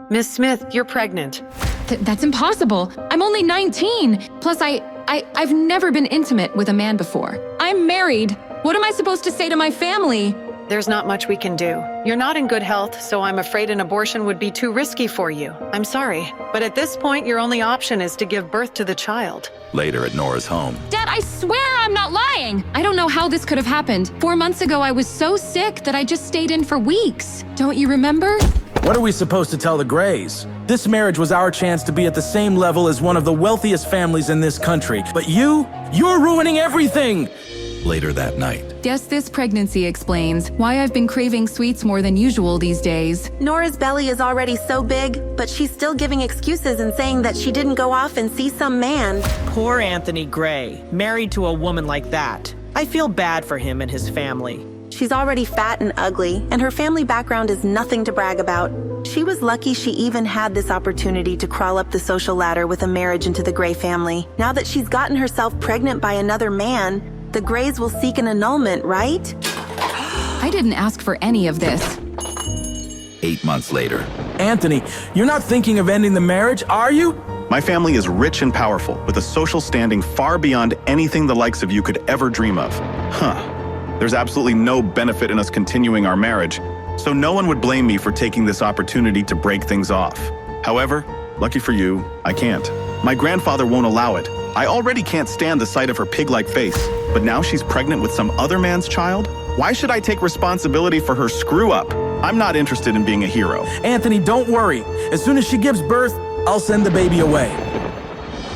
Miss Smith, you're pregnant. That's impossible. I'm only 19. Plus, I've never been intimate with a man before. I'm married. What am I supposed to say to my family? There's not much we can do. You're not in good health, so I'm afraid an abortion would be too risky for you. I'm sorry, but at this point, your only option is to give birth to the child. Later at Nora's home. Dad, I swear I'm not lying. I don't know how this could have happened. 4 months ago, I was so sick that I just stayed in for weeks. Don't you remember? What are we supposed to tell the Grays? This marriage was our chance to be at the same level as one of the wealthiest families in this country. But you're ruining everything! Later that night. Guess this pregnancy explains why I've been craving sweets more than usual these days. Nora's belly is already so big, but she's still giving excuses and saying that she didn't go off and see some man. Poor Anthony Gray, married to a woman like that. I feel bad for him and his family. She's already fat and ugly, and her family background is nothing to brag about. She was lucky she even had this opportunity to crawl up the social ladder with a marriage into the Gray family. Now that she's gotten herself pregnant by another man, the Grays will seek an annulment, right? I didn't ask for any of this. 8 months later. Anthony, you're not thinking of ending the marriage, are you? My family is rich and powerful, with a social standing far beyond anything the likes of you could ever dream of. There's absolutely no benefit in us continuing our marriage, so no one would blame me for taking this opportunity to break things off. However, lucky for you, I can't. My grandfather won't allow it. I already can't stand the sight of her pig-like face, but now she's pregnant with some other man's child? Why should I take responsibility for her screw-up? I'm not interested in being a hero. Anthony, don't worry. As soon as she gives birth, I'll send the baby away.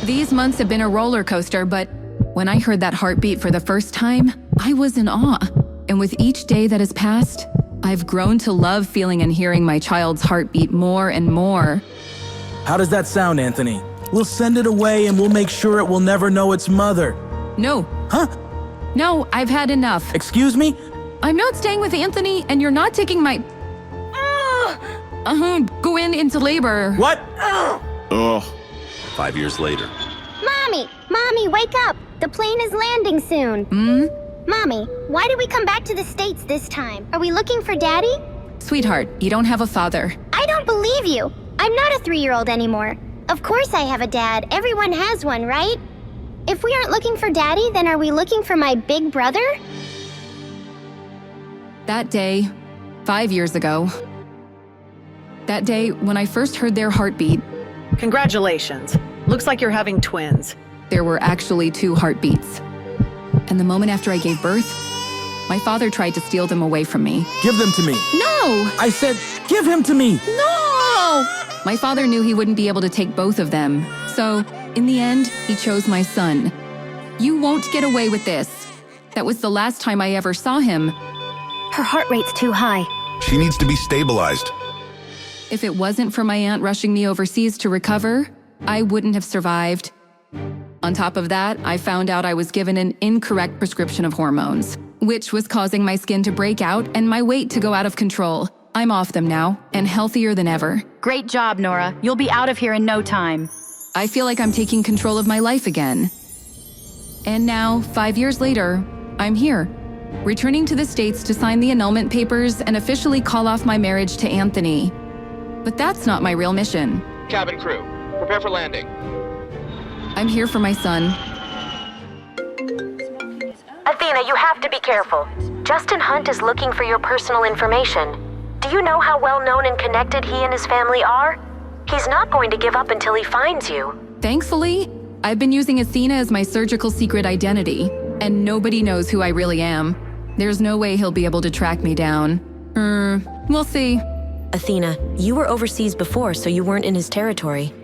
These months have been a roller coaster, but when I heard that heartbeat for the first time, I was in awe. And with each day that has passed, I've grown to love feeling and hearing my child's heartbeat more and more. How does that sound, Anthony? We'll send it away and we'll make sure it will never know its mother. No. Huh? No, I've had enough. Excuse me? I'm not staying with Anthony, and you're not taking my... go into labor. What? Ugh. 5 years later. Mommy, wake up! The plane is landing soon. Mommy, why did we come back to the States this time? Are we looking for Daddy? Sweetheart, you don't have a father. I don't believe you. I'm not a 3-year-old anymore. Of course I have a dad. Everyone has one, right? If we aren't looking for Daddy, then are we looking for my big brother? That day, 5 years ago. That day, when I first heard their heartbeat, Congratulations. Looks like you're having twins. there were actually 2 heartbeats. And the moment after I gave birth, my father tried to steal them away from me. Give them to me. No! I said, give him to me. No! My father knew he wouldn't be able to take both of them. So, in the end, he chose my son. You won't get away with this. That was the last time I ever saw him. Her heart rate's too high. She needs to be stabilized. If it wasn't for my aunt rushing me overseas to recover, I wouldn't have survived. On top of that, I found out I was given an incorrect prescription of hormones, which was causing my skin to break out and my weight to go out of control. I'm off them now, and healthier than ever. Great job, Nora. You'll be out of here in no time. I feel like I'm taking control of my life again. And now, 5 years later, I'm here, returning to the States to sign the annulment papers and officially call off my marriage to Anthony. But that's not my real mission. Cabin crew, prepare for landing. I'm here for my son. Athena, you have to be careful. Justin Hunt is looking for your personal information. Do you know how well known and connected he and his family are? He's not going to give up until he finds you. Thankfully, I've been using Athena as my surgical secret identity, and nobody knows who I really am. There's no way he'll be able to track me down. We'll see. Athena, you were overseas before, so you weren't in his territory.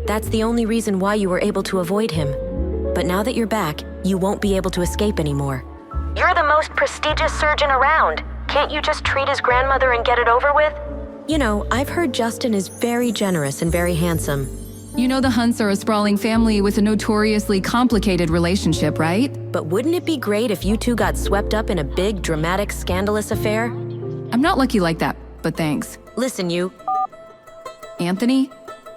That's the only reason why you were able to avoid him. But now that you're back, you won't be able to escape anymore. You're the most prestigious surgeon around. Can't you just treat his grandmother and get it over with? You know, I've heard Justin is very generous and very handsome. You know the Hunts are a sprawling family with a notoriously complicated relationship, right? But wouldn't it be great if you two got swept up in a big, dramatic, scandalous affair? I'm not lucky like that, but thanks. Listen, you. Anthony?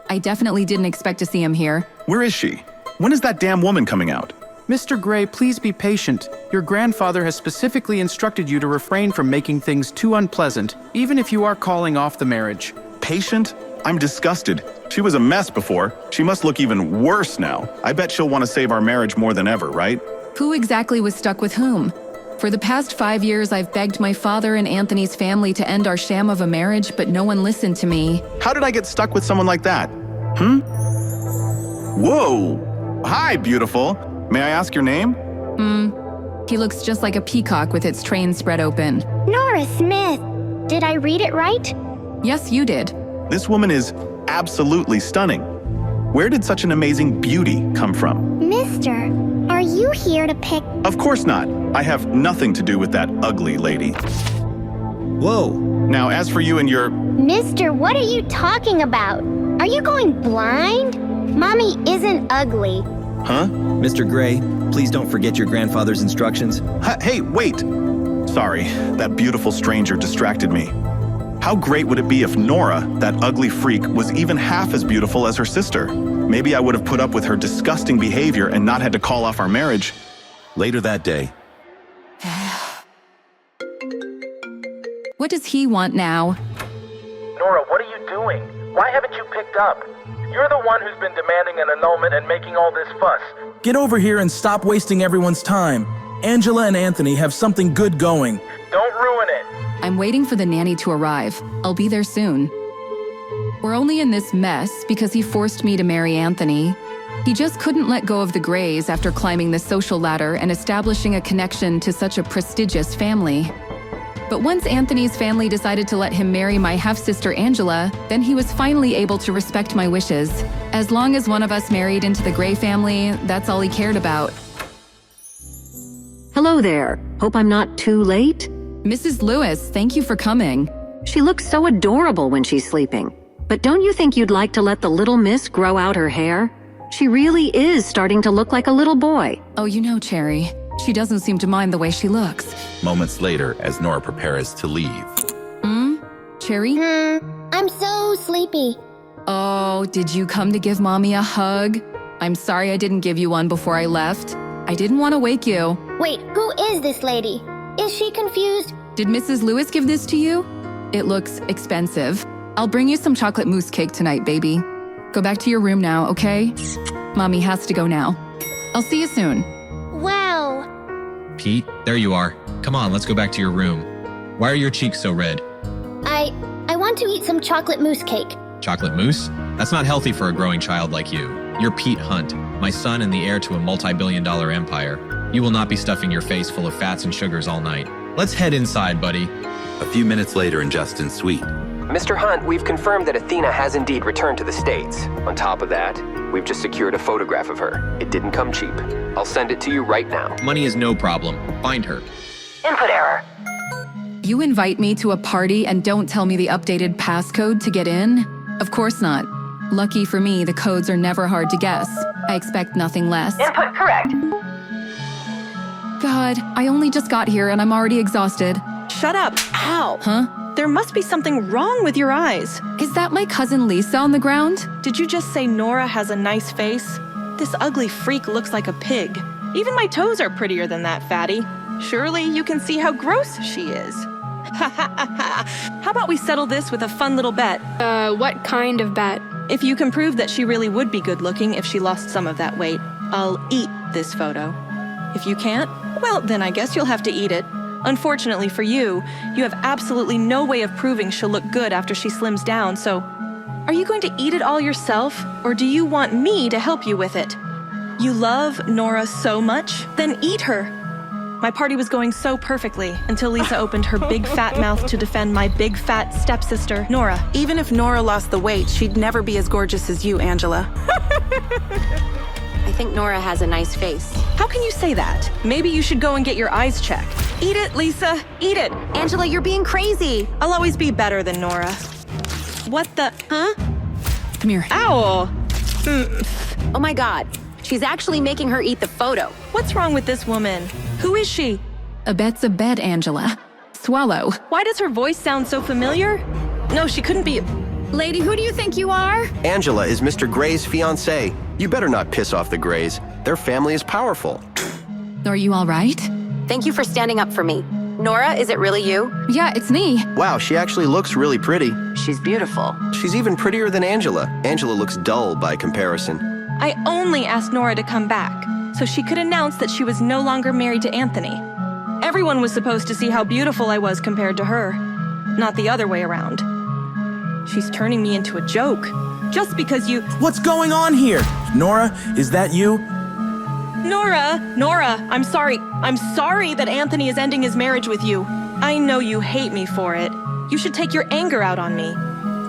I definitely didn't expect to see him here. Where is she? When is that damn woman coming out? Mr. Gray, please be patient. Your grandfather has specifically instructed you to refrain from making things too unpleasant, even if you are calling off the marriage. Patient? I'm disgusted. She was a mess before. She must look even worse now. I bet she'll want to save our marriage more than ever, right? Who exactly was stuck with whom? For the past 5 years, I've begged my father and Anthony's family to end our sham of a marriage, but no one listened to me. How did I get stuck with someone like that? Whoa! Hi, beautiful. May I ask your name? He looks just like a peacock with its train spread open. Nora Smith. Did I read it right? Yes, you did. This woman is absolutely stunning. Where did such an amazing beauty come from? Mister, are you here to pick? Of course not. I have nothing to do with that ugly lady. Whoa. Now, as for you and your... Mister, what are you talking about? Are you going blind? Mommy isn't ugly. Huh? Mr. Gray, please don't forget your grandfather's instructions. Hey, wait! Sorry, that beautiful stranger distracted me. How great would it be if Nora, that ugly freak, was even half as beautiful as her sister? Maybe I would have put up with her disgusting behavior and not had to call off our marriage. Later that day, What does he want now? Nora, what are you doing? Why haven't you picked up? You're the one who's been demanding an annulment and making all this fuss. Get over here and stop wasting everyone's time. Angela and Anthony have something good going. Don't ruin it. I'm waiting for the nanny to arrive. I'll be there soon. We're only in this mess because he forced me to marry Anthony. He just couldn't let go of the Grays after climbing the social ladder and establishing a connection to such a prestigious family. But once Anthony's family decided to let him marry my half-sister Angela, then he was finally able to respect my wishes. As long as one of us married into the Gray family, that's all he cared about. Hello there. Hope I'm not too late. Mrs. Lewis, thank you for coming. She looks so adorable when she's sleeping. But don't you think you'd like to let the little miss grow out her hair? She really is starting to look like a little boy. Oh, you know, Cherry, she doesn't seem to mind the way she looks. moments later, as Nora prepares to leave. Cherry? I'm so sleepy. Oh, did you come to give Mommy a hug? I'm sorry I didn't give you one before I left. I didn't want to wake you. Wait, who is this lady? Is she confused? Did Mrs. Lewis give this to you? It looks expensive. I'll bring you some chocolate mousse cake tonight, baby. Go back to your room now, okay? Mommy has to go now. I'll see you soon. Wow. Pete, there you are. Come on, let's go back to your room. Why are your cheeks so red? I want to eat some chocolate mousse cake. Chocolate mousse? That's not healthy for a growing child like you. You're Pete Hunt, my son and the heir to a multi-billion-dollar empire. You will not be stuffing your face full of fats and sugars all night. Let's head inside, buddy. A few minutes later in Justin's suite. Mr. Hunt, we've confirmed that Athena has indeed returned to the States. On top of that, we've just secured a photograph of her. It didn't come cheap. I'll send it to you right now. Money is no problem. Find her. Input error. You invite me to a party and don't tell me the updated passcode to get in? Of course not. Lucky for me, the codes are never hard to guess. I expect nothing less. Input correct. God, I only just got here and I'm already exhausted. Shut up. Ow. Huh? There must be something wrong with your eyes. Is that my cousin Lisa on the ground? Did you just say Nora has a nice face? This ugly freak looks like a pig. Even my toes are prettier than that, fatty. Surely you can see how gross she is. Ha ha ha ha. How about we settle this with a fun little bet? What kind of bet? If you can prove that she really would be good looking if she lost some of that weight, I'll eat this photo. If you can't, well, then I guess you'll have to eat it. Unfortunately for you, you have absolutely no way of proving she'll look good after she slims down, so are you going to eat it all yourself, or do you want me to help you with it? You love Nora so much? Then eat her. My party was going so perfectly until Lisa opened her big fat mouth to defend my big fat stepsister, Nora. Even if Nora lost the weight, she'd never be as gorgeous as you, Angela. I think Nora has a nice face. How can you say that? Maybe you should go and get your eyes checked. Eat it, Lisa. Eat it. Angela, you're being crazy. I'll always be better than Nora. What the? Huh? Come here. Ow! Oh my God. She's actually making her eat the photo. What's wrong with this woman? Who is she? A bet's a bet, Angela. Swallow. Why does her voice sound so familiar? No, she couldn't be. Lady, who do you think you are? Angela is Mr. Gray's fiancée. You better not piss off the Grays. Their family is powerful. Are you all right? Thank you for standing up for me. Nora, is it really you? Yeah, it's me. Wow, she actually looks really pretty. she's beautiful. She's even prettier than Angela. Angela looks dull by comparison. I only asked Nora to come back so she could announce that she was no longer married to Anthony. Everyone was supposed to see how beautiful I was compared to her, not the other way around. She's turning me into a joke, just because you— What's going on here? Nora, is that you? Nora, I'm sorry. I'm sorry that Anthony is ending his marriage with you. I know you hate me for it. You should take your anger out on me.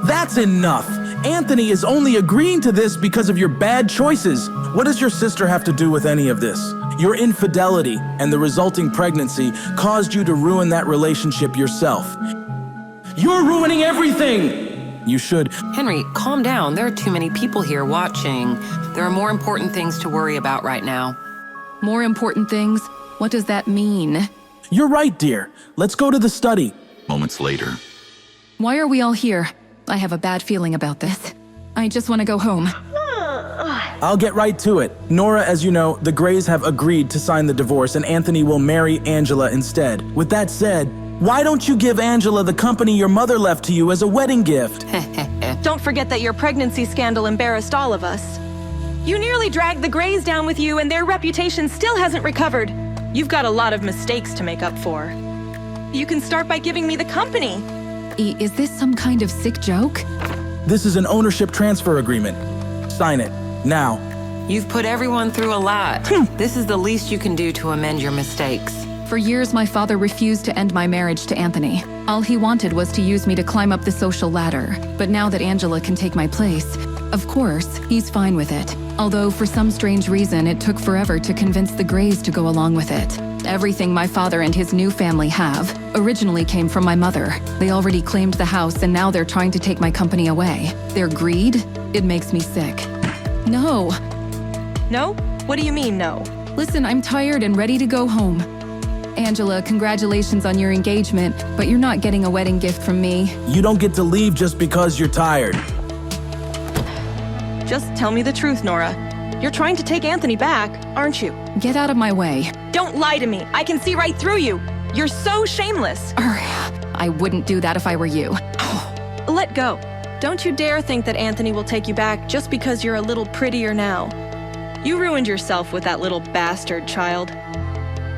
That's enough. Anthony is only agreeing to this because of your bad choices. What does your sister have to do with any of this? Your infidelity and the resulting pregnancy caused you to ruin that relationship yourself. You're ruining everything! You should— Henry, calm down. There are too many people here watching. There are more important things to worry about right now. More important things? What does that mean? You're right, dear. Let's go to the study. Moments later. Why are we all here? I have a bad feeling about this. I just want to go home. I'll get right to it. Nora, as you know, the Grays have agreed to sign the divorce and Anthony will marry Angela instead. With that said, why don't you give Angela the company your mother left to you as a wedding gift? Don't forget that your pregnancy scandal embarrassed all of us. You nearly dragged the Grays down with you and their reputation still hasn't recovered. You've got a lot of mistakes to make up for. You can start by giving me the company. Is this some kind of sick joke? This is an ownership transfer agreement. Sign it, now. You've put everyone through a lot. This is the least you can do to amend your mistakes. For years, my father refused to end my marriage to Anthony. All he wanted was to use me to climb up the social ladder. But now that Angela can take my place, of course, he's fine with it. Although for some strange reason, it took forever to convince the Grays to go along with it. Everything my father and his new family have originally came from my mother. They already claimed the house and now they're trying to take my company away. Their greed, it makes me sick. No. No? What do you mean, no? Listen, I'm tired and ready to go home. Angela, congratulations on your engagement, but you're not getting a wedding gift from me. You don't get to leave just because you're tired. Just tell me the truth, Nora. You're trying to take Anthony back, aren't you? Get out of my way. Don't lie to me. I can see right through you. You're so shameless. I wouldn't do that if I were you. Let go. Don't you dare think that Anthony will take you back just because you're a little prettier now. You ruined yourself with that little bastard, child.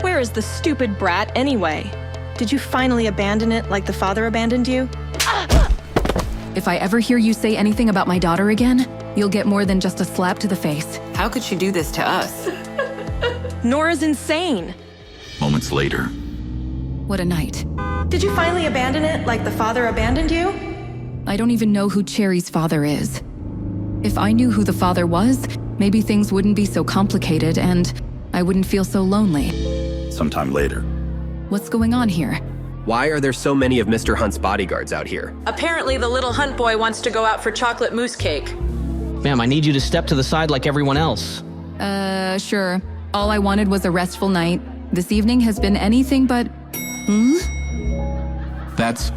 Where is the stupid brat anyway? Did you finally abandon it like the father abandoned you? If I ever hear you say anything about my daughter again, you'll get more than just a slap to the face. How could she do this to us? Nora's insane. Moments later. What a night. Did you finally abandon it like the father abandoned you? I don't even know who Cherry's father is. If I knew who the father was, maybe things wouldn't be so complicated and I wouldn't feel so lonely. Sometime later. What's going on here? Why are there so many of Mr. Hunt's bodyguards out here? Apparently the little Hunt boy wants to go out for chocolate mousse cake. Ma'am, I need you to step to the side like everyone else. Sure. All I wanted was a restful night. This evening has been anything but... That's...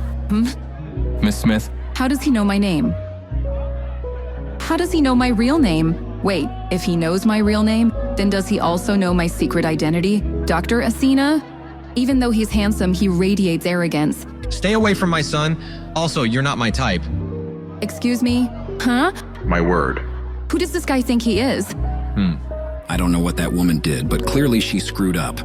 Miss Smith? How does he know my name? How does he know my real name? Wait, if he knows my real name, then does he also know my secret identity? Dr. Asina? Even though he's handsome, he radiates arrogance. Stay away from my son. Also, you're not my type. Excuse me? Huh? My word. Who does this guy think he is? I don't know what that woman did, but clearly she screwed up.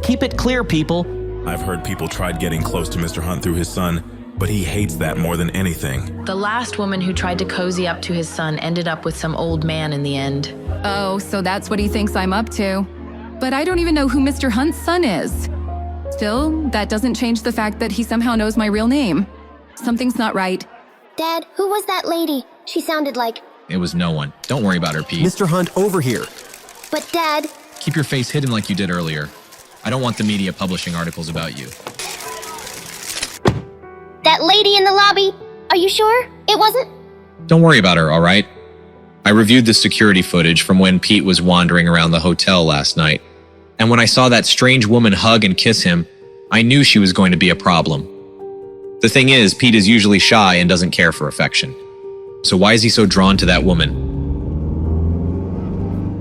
Keep it clear, people. I've heard people tried getting close to Mr. Hunt through his son, but he hates that more than anything. The last woman who tried to cozy up to his son ended up with some old man in the end. Oh, so that's what he thinks I'm up to. But I don't even know who Mr. Hunt's son is. Still, that doesn't change the fact that he somehow knows my real name. Something's not right. Dad, who was that lady? She sounded like... It was no one. Don't worry about her, Pete. Mr. Hunt, over here. But Dad... Keep your face hidden like you did earlier. I don't want the media publishing articles about you. That lady in the lobby? Are you sure? It wasn't? Don't worry about her, all right? I reviewed the security footage from when Pete was wandering around the hotel last night. And when I saw that strange woman hug and kiss him, I knew she was going to be a problem. The thing is, Pete is usually shy and doesn't care for affection. So why is he so drawn to that woman?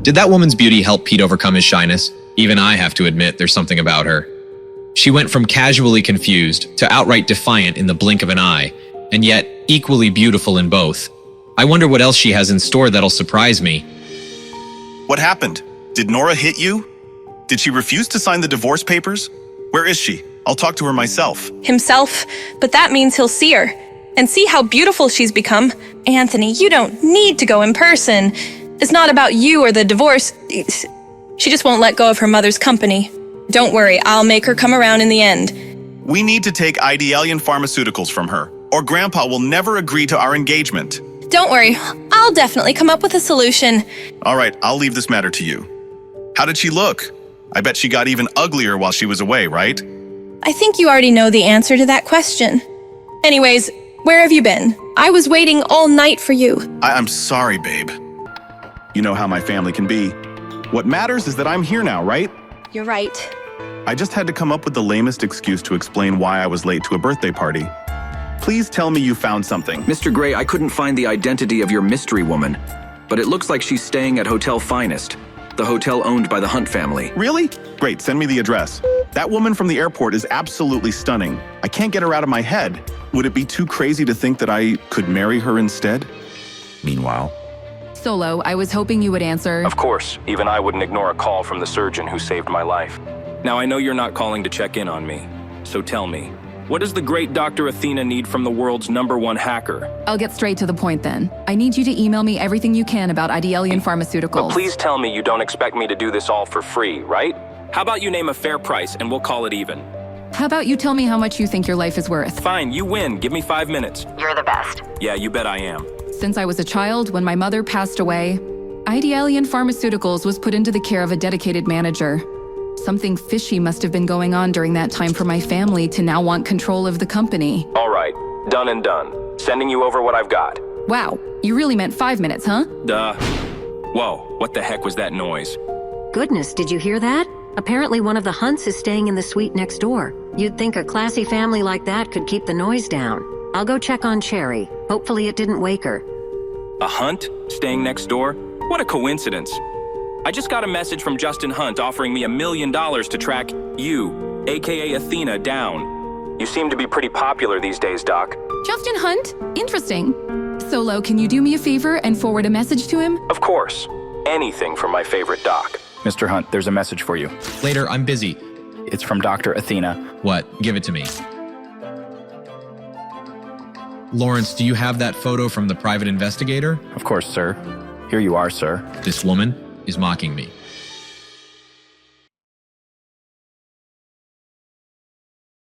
Did that woman's beauty help Pete overcome his shyness? Even I have to admit there's something about her. She went from casually confused to outright defiant in the blink of an eye, and yet equally beautiful in both. I wonder what else she has in store that'll surprise me. What happened? Did Nora hit you? Did she refuse to sign the divorce papers? Where is she? I'll talk to her myself. Himself, but that means he'll see her. And see how beautiful she's become. Anthony, you don't need to go in person. It's not about you or the divorce. She just won't let go of her mother's company. Don't worry, I'll make her come around in the end. We need to take Idealian Pharmaceuticals from her, or Grandpa will never agree to our engagement. Don't worry, I'll definitely come up with a solution. All right, I'll leave this matter to you. How did she look? I bet she got even uglier while she was away, right? I think you already know the answer to that question. Anyways, where have you been? I was waiting all night for you. I'm sorry, babe. You know how my family can be. What matters is that I'm here now, right? You're right. I just had to come up with the lamest excuse to explain why I was late to a birthday party. Please tell me you found something. Mr. Gray, I couldn't find the identity of your mystery woman, but it looks like she's staying at Hotel Finest, the hotel owned by the Hunt family. Really? Great, send me the address. That woman from the airport is absolutely stunning. I can't get her out of my head. Would it be too crazy to think that I could marry her instead? Meanwhile, Solo, I was hoping you would answer. Of course, even I wouldn't ignore a call from the surgeon who saved my life. Now I know you're not calling to check in on me, so tell me, what does the great Dr. Athena need from the world's #1 hacker? I'll get straight to the point then. I need you to email me everything you can about Idealian Pharmaceuticals. But please tell me you don't expect me to do this all for free, right? How about you name a fair price and we'll call it even? How about you tell me how much you think your life is worth? Fine, you win. Give me 5 minutes. You're the best. Yeah, you bet I am. Since I was a child, when my mother passed away, Idealian Pharmaceuticals was put into the care of a dedicated manager. Something fishy must have been going on during that time for my family to now want control of the company. All right, done and done. Sending you over what I've got. Wow, you really meant 5 minutes, huh? Duh. Whoa, what the heck was that noise? Goodness, did you hear that? Apparently one of the Hunts is staying in the suite next door. You'd think a classy family like that could keep the noise down. I'll go check on Cherry. Hopefully it didn't wake her. A Hunt? Staying next door? What a coincidence. I just got a message from Justin Hunt offering me $1 million to track you, aka Athena, down. You seem to be pretty popular these days, Doc. Justin Hunt? Interesting. Solo, can you do me a favor and forward a message to him? Of course. Anything for my favorite Doc. Mr. Hunt, there's a message for you. Later, I'm busy. It's from Dr. Athena. What? Give it to me. Lawrence, do you have that photo from the private investigator? Of course, sir. Here you are, sir. This woman is mocking me.